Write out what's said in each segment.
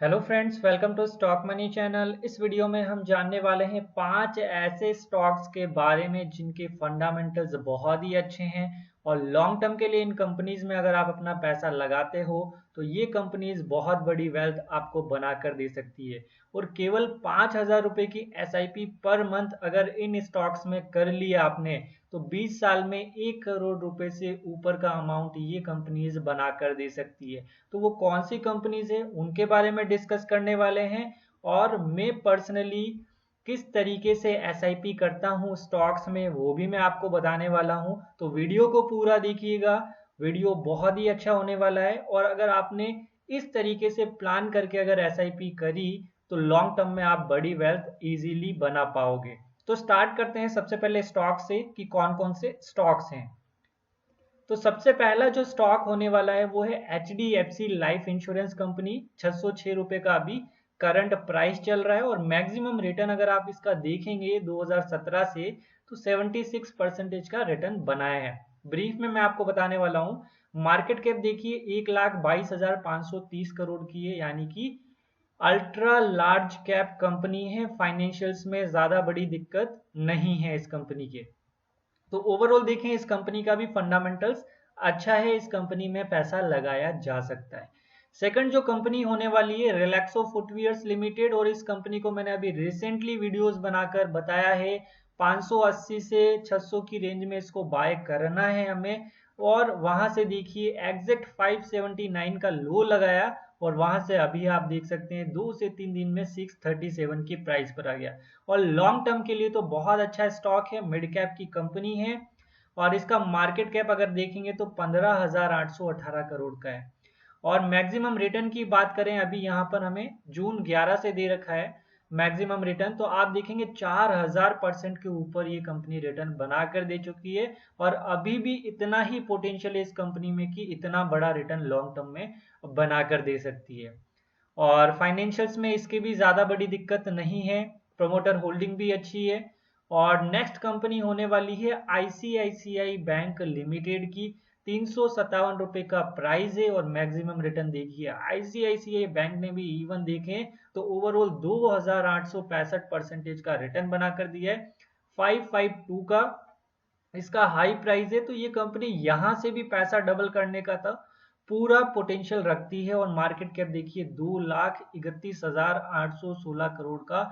Hello friends, welcome to stock money channel. इस video में हम जानने वाले हैं 5 ऐसे स्टॉक्स के बारे में जिनके फंडामेंटल्स बहुत ही अच्छे हैं और लॉन्ग टर्म के लिए इन कंपनीज में अगर आप अपना पैसा लगाते हो तो ये कंपनीज बहुत बड़ी वेल्थ आपको बना कर दे सकती है। और केवल 5,000 रुपये की एसआईपी पर मंथ अगर इन स्टॉक्स में कर लिया आपने तो 20 साल में 1 करोड़ रुपए से ऊपर का अमाउंट ये कंपनीज बना कर दे सकती है। तो वो कौन सी कंपनीज है उनके बारे में डिस्कस करने वाले हैं। और मैं पर्सनली किस तरीके से एसआईपी करता हूँ स्टॉक्स में वो भी मैं आपको बताने वाला हूँ। तो वीडियो को पूरा देखिएगा, वीडियो बहुत ही अच्छा होने वाला है। और अगर आपने इस तरीके से प्लान करके अगर एसआईपी करी तो लॉन्ग टर्म में आप बड़ी वेल्थ इजीली बना पाओगे। तो स्टार्ट करते हैं सबसे पहले स्टॉक से कि कौन कौन से स्टॉक्स हैं। तो सबसे पहला जो स्टॉक होने वाला है वो है HDFC लाइफ इंश्योरेंस कंपनी। 606 रुपए का अभी करंट प्राइस चल रहा है और मैक्सिमम रिटर्न अगर आप इसका देखेंगे 2017 से तो 76% का रिटर्न बनाया है। ब्रीफ में मैं आपको बताने वाला हूँ। मार्केट कैप देखिए 1,22,530 करोड़ की है, यानी कि अल्ट्रा लार्ज कैप कंपनी है। फाइनेंशियल्स में ज्यादा बड़ी दिक्कत नहीं है इस कंपनी के। तो ओवरऑल देखें इस कंपनी का भी फंडामेंटल्स अच्छा है, इस कंपनी में पैसा लगाया जा सकता है। सेकंड जो कंपनी होने वाली है रिलैक्सो फुटवियर्स लिमिटेड, और इस कंपनी को मैंने अभी रिसेंटली वीडियोस बनाकर बताया है 580 से 600 की रेंज में इसको बाय करना है हमें। और वहां से देखिए एग्जैक्ट 579 का लो लगाया और वहां से अभी आप देख सकते हैं 2 से 3 दिन में 637 की प्राइस पर आ गया। और लॉन्ग टर्म के लिए तो बहुत अच्छा स्टॉक है, मिड कैप की कंपनी है। और इसका मार्केट कैप अगर देखेंगे तो 15,818 करोड़ का है। और मैक्सिमम रिटर्न की बात करें, अभी यहाँ पर हमें जून 11 से दे रखा है मैक्सिमम रिटर्न, तो आप देखेंगे 4,000% के ऊपर ये कंपनी रिटर्न बना कर दे चुकी है। और अभी भी इतना ही पोटेंशियल है इस कंपनी में कि इतना बड़ा रिटर्न लॉन्ग टर्म में बना कर दे सकती है। और फाइनेंशियल्स में इसकी भी ज़्यादा बड़ी दिक्कत नहीं है, प्रमोटर होल्डिंग भी अच्छी है। और नेक्स्ट कंपनी होने वाली है आईसीआईसीआई बैंक लिमिटेड की। 357 रुपये का प्राइस है और मैक्सिमम रिटर्न देखिए आईसीआईसीआई बैंक ने भी इवन देखें तो ओवरऑल 2,865% का रिटर्न बना कर दिया है। 552 का इसका हाई प्राइस है, तो ये कंपनी यहां से भी पैसा डबल करने का था पूरा पोटेंशियल रखती है। और मार्केट कैप देखिए 2,31,816 करोड़ का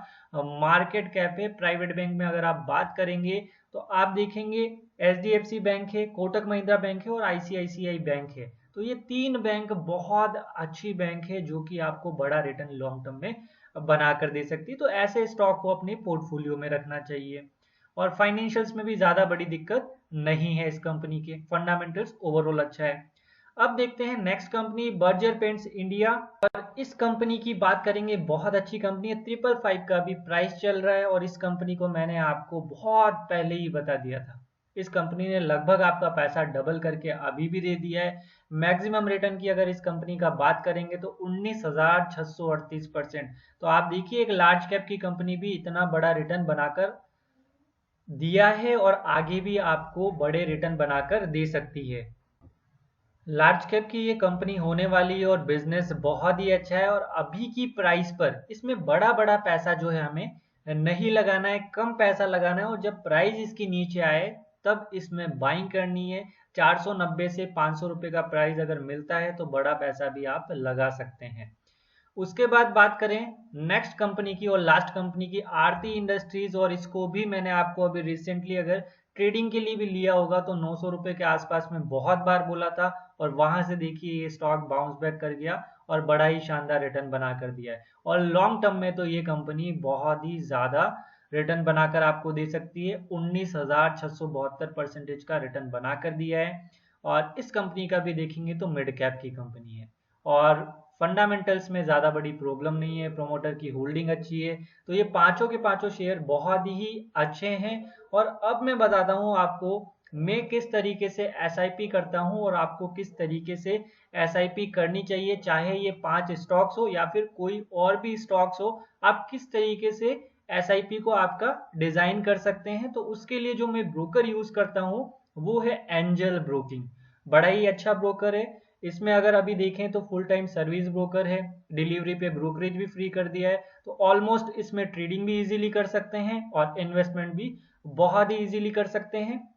मार्केट कैप है। प्राइवेट बैंक में अगर आप बात करेंगे तो आप देखेंगे HDFC बैंक है, कोटक महिंद्रा बैंक है और ICICI बैंक है। तो ये 3 बैंक बहुत अच्छी बैंक है जो कि आपको बड़ा रिटर्न लॉन्ग टर्म में बना कर दे सकती है। तो ऐसे स्टॉक को अपने पोर्टफोलियो में रखना चाहिए। और फाइनेंशियल्स में भी ज्यादा बड़ी दिक्कत नहीं है इस कंपनी के, फंडामेंटल्स ओवरऑल अच्छा है। अब देखते हैं next company Berger paints India. और इस कंपनी की बात करेंगे, बहुत अच्छी कंपनी है। 555 का भी प्राइस चल रहा है और इस कंपनी को मैंने आपको बहुत पहले ही बता दिया था। इस कंपनी ने लगभग आपका पैसा डबल करके अभी भी दे दिया है। मैक्सिमम रिटर्न की अगर इस कंपनी का बात करेंगे तो 19,638%। तो आप देखिए एक लार्ज कैप की कंपनी भी इतना बड़ा रिटर्न बनाकर दिया है और आगे भी आपको बड़े रिटर्न बनाकर दे सकती है। लार्ज कैप की ये कंपनी होने वाली है और बिजनेस बहुत ही अच्छा है। और अभी की प्राइस पर इसमें बड़ा बड़ा पैसा जो है हमें नहीं लगाना है, कम पैसा लगाना है। और जब प्राइस इसकी नीचे आए तब इसमें बाइंग करनी है। 490 से 500 रुपए का प्राइस अगर मिलता है तो बड़ा पैसा भी आप लगा सकते हैं। उसके बाद बात करें नेक्स्ट कंपनी की और लास्ट कंपनी की, आरती इंडस्ट्रीज। और इसको भी मैंने आपको अभी रिसेंटली अगर ट्रेडिंग के लिए भी लिया होगा तो 900 रुपए के आसपास में बहुत बार बोला था। और वहां से देखिए ये स्टॉक बाउंस बैक कर गया और बड़ा ही शानदार रिटर्न बना कर दिया है। और लॉन्ग टर्म में तो ये कंपनी बहुत ही ज्यादा रिटर्न बनाकर आपको दे सकती है। 19,672% का रिटर्न बना कर दिया है। और इस कंपनी का भी देखेंगे तो मिड कैप की कंपनी है और फंडामेंटल्स में ज़्यादा बड़ी प्रॉब्लम नहीं है, प्रोमोटर की होल्डिंग अच्छी है। तो ये पांचों के पांचों शेयर बहुत ही अच्छे हैं। और अब मैं बताता हूँ आपको मैं किस तरीके से एसआईपी करता हूँ और आपको किस तरीके से एसआईपी करनी चाहिए, चाहे ये 5 स्टॉक्स हो या फिर कोई और भी स्टॉक्स हो। आप किस तरीके से एसआईपी को आपका डिजाइन कर सकते हैं। तो उसके लिए जो मैं ब्रोकर यूज करता हूँ वो है एंजल ब्रोकिंग। बड़ा ही अच्छा ब्रोकर है। इसमें अगर अभी देखें तो फुल टाइम सर्विस ब्रोकर है, डिलीवरी पे ब्रोकरेज भी फ्री कर दिया है, तो ऑलमोस्ट इसमें ट्रेडिंग भी इजीली कर सकते हैं और इन्वेस्टमेंट भी बहुत ही इजीली कर सकते हैं।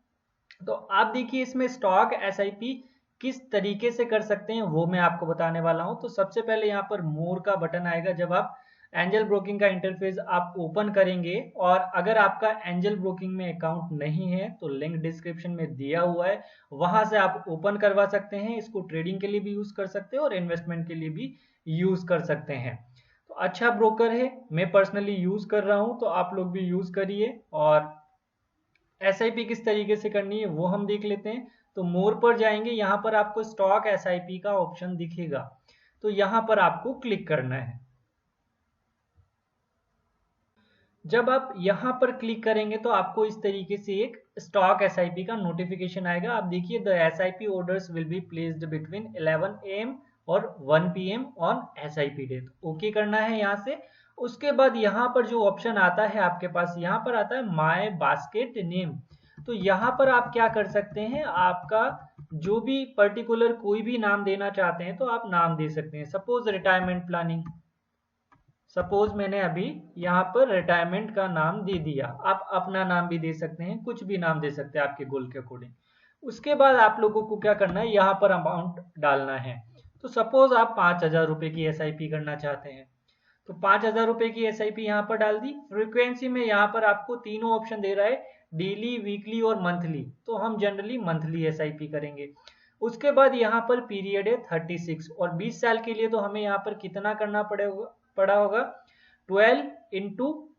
तो आप देखिए इसमें स्टॉक एसआईपी किस तरीके से कर सकते हैं वो मैं आपको बताने वाला हूं। तो सबसे पहले यहाँ पर मोर का बटन आएगा, जब आप एंजल ब्रोकिंग का इंटरफेस आप ओपन करेंगे, और अगर आपका एंजल ब्रोकिंग में अकाउंट नहीं है तो लिंक डिस्क्रिप्शन में दिया हुआ है, वहां से आप ओपन करवा सकते हैं। इसको ट्रेडिंग के लिए भी यूज कर सकते हैं और इन्वेस्टमेंट के लिए भी यूज कर सकते हैं। तो अच्छा ब्रोकर है, मैं पर्सनली यूज कर रहा हूं, तो आप लोग भी यूज करिए। और एसआईपी किस तरीके से करनी है वो हम देख लेते हैं। तो मोर पर जाएंगे, यहाँ पर आपको स्टॉक एसआईपी का ऑप्शन दिखेगा, तो यहाँ पर आपको क्लिक करना है। जब आप यहाँ पर क्लिक करेंगे तो आपको इस तरीके से एक स्टॉक एसआईपी का नोटिफिकेशन आएगा। आप देखिए the SIP orders will be placed between 11 AM और 1 PM on SIP day. Okay करना है यहाँ से। उसके बाद यहाँ पर जो ऑप्शन आता है आपके पास, यहाँ पर आता है माय बास्केट नेम। तो यहाँ पर आप क्या कर सकते हैं, आपका जो भी पर्टिकुलर कोई भी नाम देना चाहते हैं तो आप नाम दे सकते हैं। सपोज रिटायरमेंट प्लानिंग, सपोज मैंने अभी यहाँ पर रिटायरमेंट का नाम दे दिया। आप अपना नाम भी दे सकते हैं, कुछ भी नाम दे सकते हैं आपके गोल के अकॉर्डिंग। उसके बाद आप लोगों को क्या करना है, यहाँ पर अमाउंट डालना है। तो सपोज आप 5,000 रुपए की एसआईपी करना चाहते हैं, तो 5,000 रुपए की एसआईपी यहाँ पर डाल दी। फ्रीक्वेंसी में यहाँ पर आपको तीनों ऑप्शन दे रहा है, डेली, वीकली और मंथली। तो हम जनरली मंथली एसआईपी करेंगे। उसके बाद यहाँ पर पीरियड है 36, और 20 साल के लिए तो हमें यहाँ पर कितना करना पड़ा होगा, 12 इंटू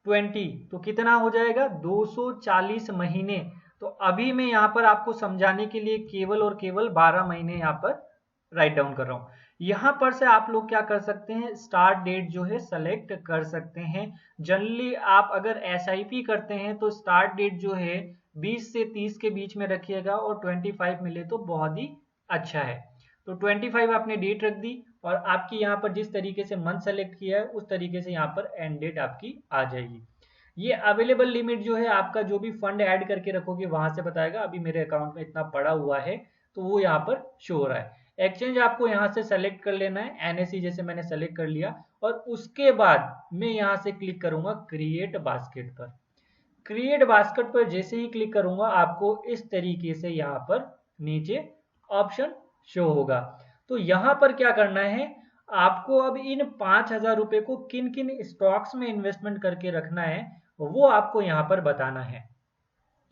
20, तो कितना हो जाएगा 240 महीने। तो अभी मैं यहाँ पर आपको समझाने के लिए केवल और केवल 12 महीने यहाँ पर राइट डाउन कर रहा हूं। यहाँ पर से आप लोग क्या कर सकते हैं, स्टार्ट डेट जो है सेलेक्ट कर सकते हैं। जनरली आप अगर एसआईपी करते हैं तो स्टार्ट डेट जो है 20 से 30 के बीच में रखिएगा, और 25 मिले तो बहुत ही अच्छा है। तो 25 आपने डेट रख दी, और आपकी यहाँ पर जिस तरीके से मंथ सेलेक्ट किया है उस तरीके से यहाँ पर एंड डेट आपकी आ जाएगी। ये अवेलेबल लिमिट जो है आपका जो भी फंड ऐड करके रखोगे वहां से बताएगा। अभी मेरे अकाउंट में इतना पड़ा हुआ है तो वो यहाँ पर शो हो रहा है। एक्सचेंज आपको यहाँ से सेलेक्ट कर लेना है, एनएससी जैसे मैंने सेलेक्ट कर लिया, और उसके बाद मैं यहाँ से क्लिक करूंगा क्रिएट बास्केट पर। क्रिएट बास्केट पर जैसे ही क्लिक करूंगा आपको इस तरीके से यहाँ पर नीचे ऑप्शन शो होगा। तो यहाँ पर क्या करना है, आपको अब इन 5,000 रुपए को किन किन स्टॉक्स में इन्वेस्टमेंट करके रखना है वो आपको यहाँ पर बताना है।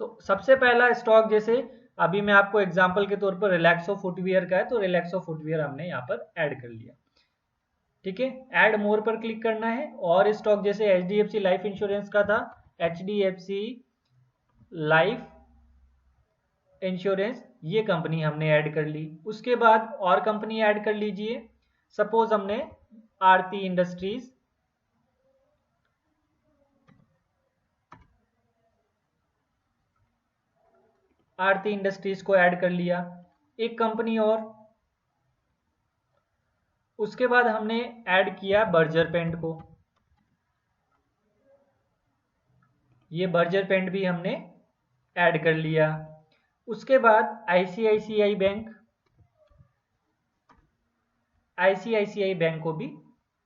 तो सबसे पहला स्टॉक, जैसे अभी मैं आपको एग्जांपल के तौर पर रिलैक्सो फुटवियर का है, तो रिलैक्सो फुटवियर हमने यहाँ पर ऐड कर लिया। ठीक है, ऐड मोर पर क्लिक करना है। और स्टॉक जैसे एचडीएफसी लाइफ इंश्योरेंस का था, एचडीएफसी लाइफ इंश्योरेंस, ये कंपनी हमने ऐड कर ली। उसके बाद और कंपनी ऐड कर लीजिए। सपोज हमने आरती इंडस्ट्रीज, आरती इंडस्ट्रीज को ऐड कर लिया, एक कंपनी और। उसके बाद हमने ऐड किया बर्जर पेंट को, ये बर्जर पेंट भी हमने ऐड कर लिया। उसके बाद आईसीआईसीआई बैंक, आईसीआईसीआई बैंक को भी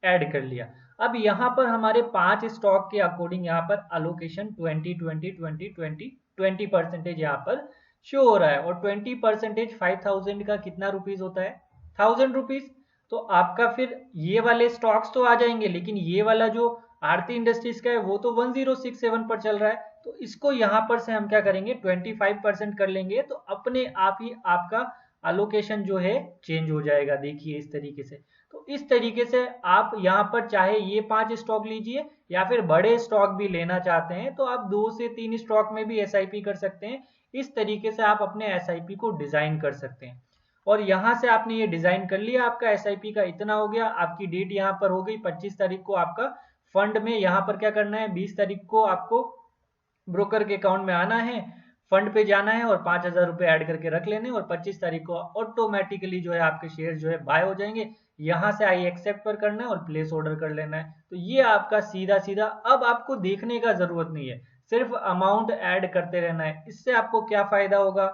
ऐड कर लिया। अब यहाँ पर हमारे 5 स्टॉक के अकॉर्डिंग यहाँ पर अलोकेशन 20% यहाँ पर शो हो रहा है, और 20% 5,000 का कितना रुपीज होता है, 1,000 रुपीज। तो आपका फिर ये वाले स्टॉक्स तो आ जाएंगे, लेकिन ये वाला जो आरती इंडस्ट्रीज का है वो तो 1067 पर चल रहा है। तो इसको यहाँ पर से हम क्या करेंगे, 25% कर लेंगे, तो अपने आप ही आपका अलोकेशन जो है चेंज हो जाएगा। देखिए इस तरीके से। तो इस तरीके से आप यहाँ पर चाहे ये 5 स्टॉक लीजिए, या फिर बड़े स्टॉक भी लेना चाहते हैं तो आप 2 से 3 स्टॉक में भी एसआईपी कर सकते हैं। इस तरीके से आप अपने एसआईपी को डिजाइन कर सकते हैं। और यहाँ से आपने ये डिजाइन कर लिया, आपका एसआईपी का इतना हो गया, आपकी डेट यहाँ पर हो गई 25 तारीख को आपका फंड में यहाँ पर क्या करना है, 20 तारीख को आपको ब्रोकर के अकाउंट में आना है, फंड पे जाना है और 5,000 रुपए ऐड करके रख लेने, और 25 तारीख को ऑटोमेटिकली जो है आपके शेयर जो है बाय हो जाएंगे। यहाँ से आई एक्सेप्ट पर करना है और प्लेस ऑर्डर कर लेना है। तो ये आपका सीधा सीधा, अब आपको देखने का जरूरत नहीं है, सिर्फ अमाउंट ऐड करते रहना है। इससे आपको क्या फायदा होगा,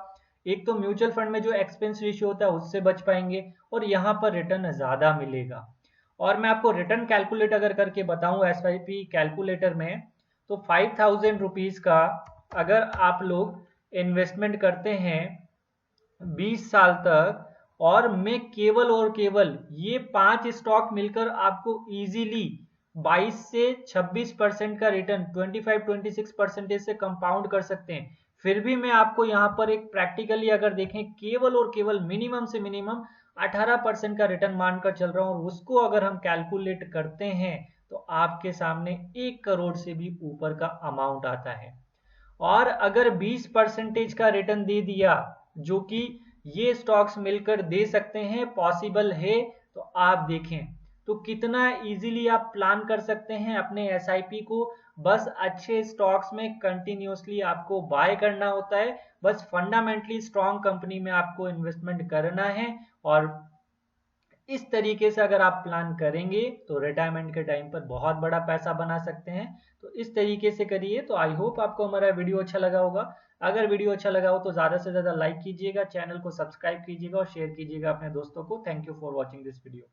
एक तो म्यूचुअल फंड में जो एक्सपेंस रेशियो होता है उससे बच पाएंगे और यहाँ पर रिटर्न ज्यादा मिलेगा। और मैं आपको रिटर्न कैलकुलेट अगर करके बताऊं एसआईपी कैलकुलेटर में, तो 5,000 रुपीज का अगर आप लोग इन्वेस्टमेंट करते हैं 20 साल तक, और मैं केवल और केवल ये 5 स्टॉक मिलकर आपको इजीली 22 से 26% का रिटर्न 25-26% से कंपाउंड कर सकते हैं। फिर भी मैं आपको यहाँ पर एक प्रैक्टिकली अगर देखें केवल और केवल मिनिमम से मिनिमम 18% का रिटर्न मानकर चल रहा हूँ, और उसको अगर हम कैलकुलेट करते हैं तो आपके सामने 1 करोड़ से भी ऊपर का अमाउंट आता है। और अगर 20% का रिटर्न दे दिया, जो कि ये स्टॉक्स मिलकर दे सकते हैं, पॉसिबल है, तो आप देखें तो कितना इजीली आप प्लान कर सकते हैं अपने एसआईपी को। बस अच्छे स्टॉक्स में कंटिन्यूसली आपको बाय करना होता है, बस फंडामेंटली स्ट्रॉन्ग कंपनी में आपको इन्वेस्टमेंट करना है। और इस तरीके से अगर आप प्लान करेंगे तो रिटायरमेंट के टाइम पर बहुत बड़ा पैसा बना सकते हैं। तो इस तरीके से करिए। तो आई होप आपको हमारा वीडियो अच्छा लगा होगा। अगर वीडियो अच्छा लगा हो तो ज़्यादा से ज़्यादा लाइक कीजिएगा, चैनल को सब्सक्राइब कीजिएगा और शेयर कीजिएगा अपने दोस्तों को। Thank you for watching this video.